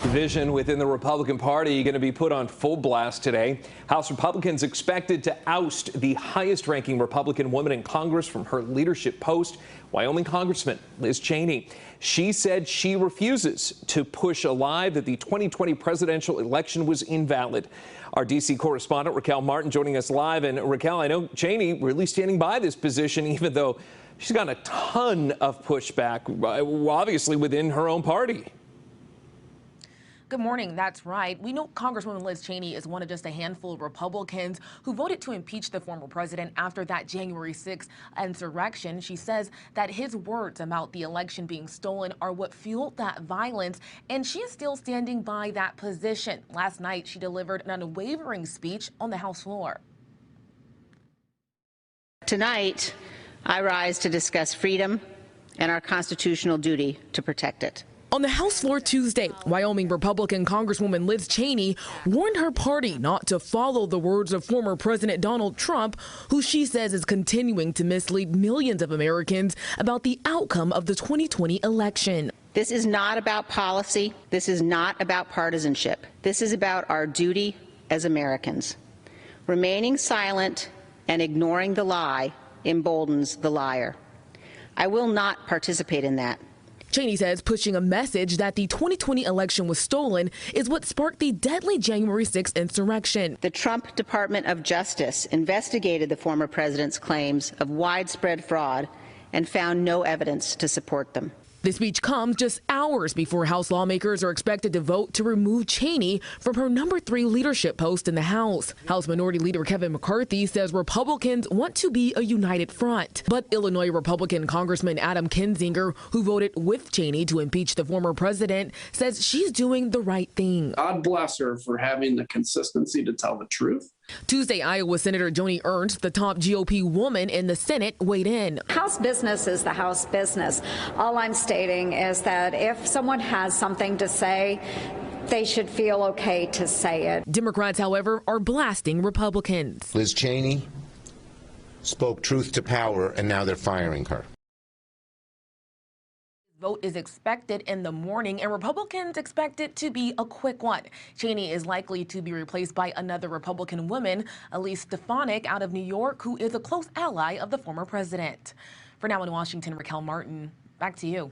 Division within the Republican Party going to be put on full blast today. House Republicans expected to oust the highest-ranking Republican woman in Congress from her leadership post, Wyoming Congressman Liz Cheney. She said she refuses to push a lie that the 2020 presidential election was invalid. Our D.C. correspondent Raquel Martin joining us live. And Raquel, I know Cheney really standing by this position, even though she's gotten a ton of pushback, obviously within her own party. Good morning. That's right. We know Congresswoman Liz Cheney is one of just a handful of Republicans who voted to impeach the former president after that January 6th insurrection. She says that his words about the election being stolen are what fueled that violence, and she is still standing by that position. Last night, she delivered an unwavering speech on the House floor. Tonight, I rise to discuss freedom and our constitutional duty to protect it. On the House floor Tuesday, Wyoming Republican Congresswoman Liz Cheney warned her party not to follow the words of former President Donald Trump, who she says is continuing to mislead millions of Americans about the outcome of the 2020 election. This is not about policy. This is not about partisanship. This is about our duty as Americans. Remaining silent and ignoring the lie emboldens the liar. I will not participate in that. Cheney says pushing a message that the 2020 election was stolen is what sparked the deadly January 6th insurrection. The Trump Department of Justice investigated the former president's claims of widespread fraud and found no evidence to support them. The speech comes just hours before House lawmakers are expected to vote to remove Cheney from her number 3 leadership post in the House. House Minority Leader Kevin McCarthy says Republicans want to be a united front. But Illinois Republican Congressman Adam Kinzinger, who voted with Cheney to impeach the former president, says she's doing the right thing. God bless her for having the consistency to tell the truth. Tuesday, Iowa Senator Joni Ernst, the top GOP woman in the Senate, weighed in. House business is the House business. All I'm stating is that if someone has something to say, they should feel okay to say it. Democrats, however, are blasting Republicans. Liz Cheney spoke truth to power, and now they're firing her. Vote is expected in the morning, and Republicans expect it to be a quick one. Cheney is likely to be replaced by another Republican woman, Elise Stefanik, out of New York, who is a close ally of the former president. For now in Washington, Raquel Martin, back to you.